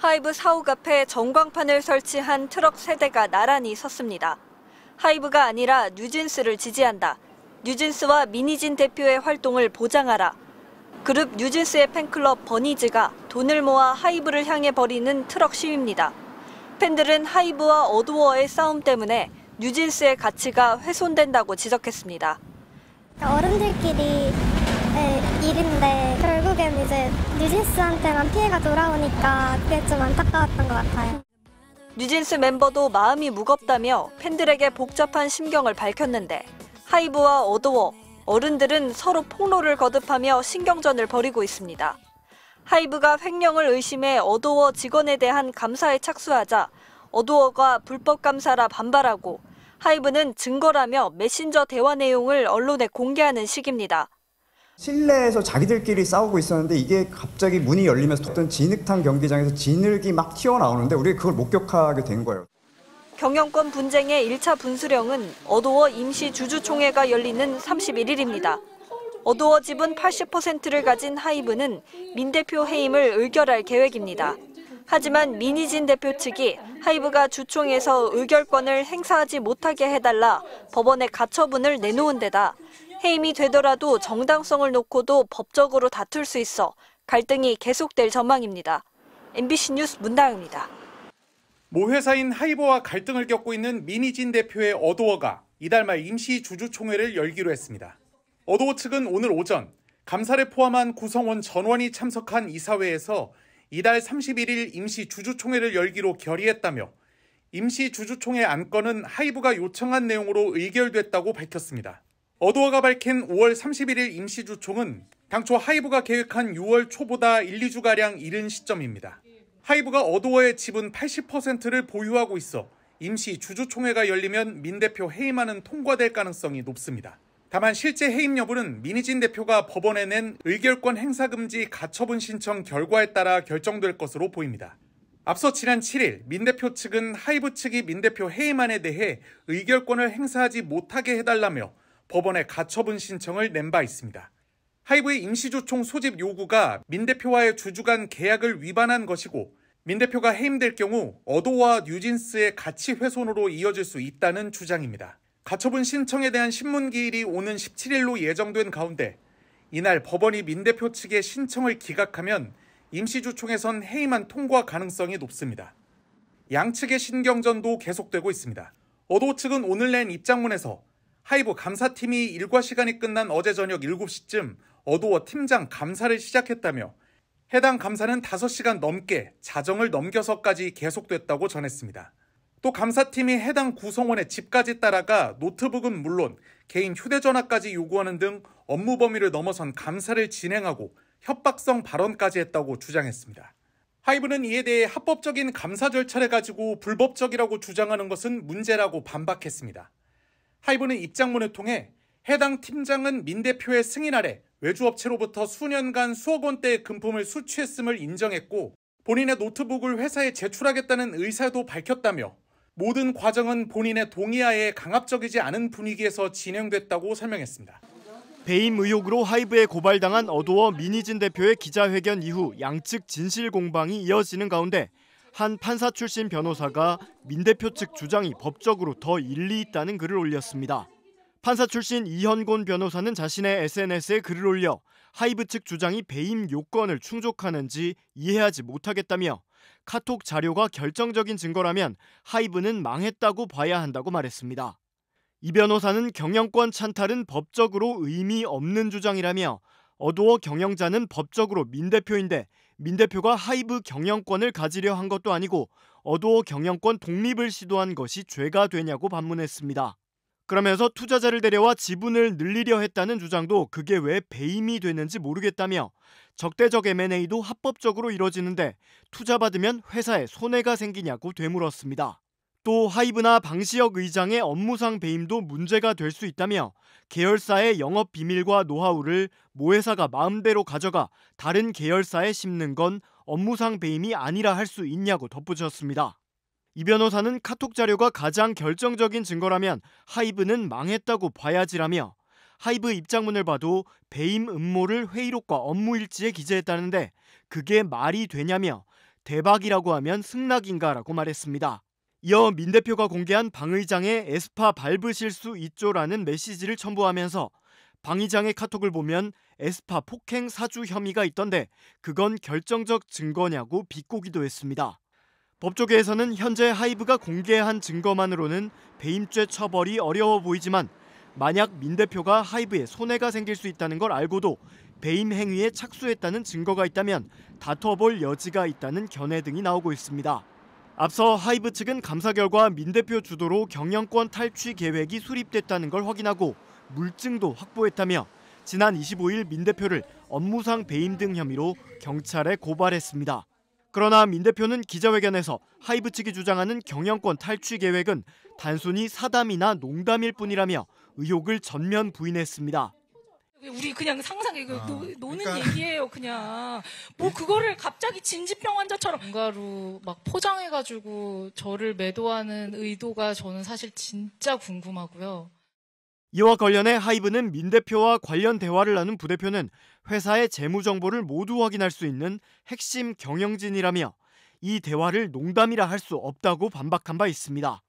하이브 사옥 앞에 전광판을 설치한 트럭 3대가 나란히 섰습니다. 하이브가 아니라 뉴진스를 지지한다. 뉴진스와 미니진 대표의 활동을 보장하라. 그룹 뉴진스의 팬클럽 버니즈가 돈을 모아 하이브를 향해 벌이는 트럭 시위입니다. 팬들은 하이브와 어두워의 싸움 때문에 뉴진스의 가치가 훼손된다고 지적했습니다. 어른들끼리 일인데 결국엔 이제 뉴진스한테만 피해가 돌아오니까 그게 좀 안타까웠던 것 같아요. 뉴진스 멤버도 마음이 무겁다며 팬들에게 복잡한 심경을 밝혔는데 하이브와 어두워, 어른들은 서로 폭로를 거듭하며 신경전을 벌이고 있습니다. 하이브가 횡령을 의심해 어두워 직원에 대한 감사에 착수하자 어두워가 불법 감사라 반발하고 하이브는 증거라며 메신저 대화 내용을 언론에 공개하는 식입니다. 실내에서 자기들끼리 싸우고 있었는데 이게 갑자기 문이 열리면서 어떤 진흙탕 경기장에서 진흙이 막 튀어나오는데 우리가 그걸 목격하게 된 거예요. 경영권 분쟁의 1차 분수령은 어두워 임시 주주총회가 열리는 31일입니다. 어두워 지분 80%를 가진 하이브는 민 대표 해임을 의결할 계획입니다. 하지만 미니진 대표 측이 하이브가 주총에서 의결권을 행사하지 못하게 해달라 법원에 가처분을 내놓은 데다 해임이 되더라도 정당성을 놓고도 법적으로 다툴 수 있어 갈등이 계속될 전망입니다. MBC 뉴스 문다영입니다. 모 회사인 하이브와 갈등을 겪고 있는 미니진 대표의 어도어가 이달 말 임시 주주총회를 열기로 했습니다. 어도어 측은 오늘 오전 감사를 포함한 구성원 전원이 참석한 이사회에서 이달 31일 임시 주주총회를 열기로 결의했다며 임시 주주총회 안건은 하이브가 요청한 내용으로 의결됐다고 밝혔습니다. 어도어가 밝힌 5월 31일 임시주총은 당초 하이브가 계획한 6월 초보다 1, 2주가량 이른 시점입니다. 하이브가 어도어의 지분 80%를 보유하고 있어 임시 주주총회가 열리면 민 대표 해임안은 통과될 가능성이 높습니다. 다만 실제 해임 여부는 미니진 대표가 법원에 낸 의결권 행사금지 가처분 신청 결과에 따라 결정될 것으로 보입니다. 앞서 지난 7일 민 대표 측은 하이브 측이 민 대표 해임안에 대해 의결권을 행사하지 못하게 해달라며 법원에 가처분 신청을 낸 바 있습니다. 하이브의 임시주총 소집 요구가 민 대표와의 주주 간 계약을 위반한 것이고 민 대표가 해임될 경우 어도어와 뉴진스의 가치 훼손으로 이어질 수 있다는 주장입니다. 가처분 신청에 대한 신문기일이 오는 17일로 예정된 가운데 이날 법원이 민 대표 측의 신청을 기각하면 임시주총에선 해임안 통과 가능성이 높습니다. 양측의 신경전도 계속되고 있습니다. 어도어 측은 오늘 낸 입장문에서 하이브 감사팀이 일과 시간이 끝난 어제 저녁 7시쯤 어도어 팀장 감사를 시작했다며 해당 감사는 5시간 넘게 자정을 넘겨서까지 계속됐다고 전했습니다. 또 감사팀이 해당 구성원의 집까지 따라가 노트북은 물론 개인 휴대전화까지 요구하는 등 업무 범위를 넘어선 감사를 진행하고 협박성 발언까지 했다고 주장했습니다. 하이브는 이에 대해 합법적인 감사 절차를 가지고 불법적이라고 주장하는 것은 문제라고 반박했습니다. 하이브는 입장문을 통해 해당 팀장은 민 대표의 승인 아래 외주업체로부터 수년간 수억 원대의 금품을 수취했음을 인정했고 본인의 노트북을 회사에 제출하겠다는 의사도 밝혔다며 모든 과정은 본인의 동의하에 강압적이지 않은 분위기에서 진행됐다고 설명했습니다. 배임 의혹으로 하이브에 고발당한 어도어 미니진 대표의 기자회견 이후 양측 진실 공방이 이어지는 가운데 한 판사 출신 변호사가 민 대표 측 주장이 법적으로 더 일리 있다는 글을 올렸습니다. 판사 출신 이현곤 변호사는 자신의 SNS에 글을 올려 하이브 측 주장이 배임 요건을 충족하는지 이해하지 못하겠다며 카톡 자료가 결정적인 증거라면 하이브는 망했다고 봐야 한다고 말했습니다. 이 변호사는 경영권 찬탈은 법적으로 의미 없는 주장이라며 어도어 경영자는 법적으로 민 대표인데 민 대표가 하이브 경영권을 가지려 한 것도 아니고 어도어 경영권 독립을 시도한 것이 죄가 되냐고 반문했습니다. 그러면서 투자자를 데려와 지분을 늘리려 했다는 주장도 그게 왜 배임이 되는지 모르겠다며 적대적 M&A도 합법적으로 이뤄지는데 투자받으면 회사에 손해가 생기냐고 되물었습니다. 또 하이브나 방시혁 의장의 업무상 배임도 문제가 될 수 있다며 계열사의 영업 비밀과 노하우를 모 회사가 마음대로 가져가 다른 계열사에 심는 건 업무상 배임이 아니라 할 수 있냐고 덧붙였습니다. 이 변호사는 카톡 자료가 가장 결정적인 증거라면 하이브는 망했다고 봐야지라며 하이브 입장문을 봐도 배임 음모를 회의록과 업무 일지에 기재했다는데 그게 말이 되냐며 대박이라고 하면 승낙인가라고 말했습니다. 이어 민 대표가 공개한 방 의장의 에스파 밟으실 수 있죠라는 메시지를 첨부하면서 방 의장의 카톡을 보면 에스파 폭행 사주 혐의가 있던데 그건 결정적 증거냐고 비꼬기도 했습니다. 법조계에서는 현재 하이브가 공개한 증거만으로는 배임죄 처벌이 어려워 보이지만 만약 민 대표가 하이브에 손해가 생길 수 있다는 걸 알고도 배임 행위에 착수했다는 증거가 있다면 다퉈볼 여지가 있다는 견해 등이 나오고 있습니다. 앞서 하이브 측은 감사 결과 민 대표 주도로 경영권 탈취 계획이 수립됐다는 걸 확인하고 물증도 확보했다며 지난 25일 민 대표를 업무상 배임 등 혐의로 경찰에 고발했습니다. 그러나 민 대표는 기자회견에서 하이브 측이 주장하는 경영권 탈취 계획은 단순히 사담이나 농담일 뿐이라며 의혹을 전면 부인했습니다. 우리 그냥 상상 노는 얘기예요. 그냥 뭐 그거를 갑자기 진지병 환자처럼 뭔가로 막 포장해가지고 저를 매도하는 의도가 저는 사실 진짜 궁금하고요. 이와 관련해 하이브는 민 대표와 관련 대화를 나눈 부대표는 회사의 재무 정보를 모두 확인할 수 있는 핵심 경영진이라며 이 대화를 농담이라 할 수 없다고 반박한 바 있습니다.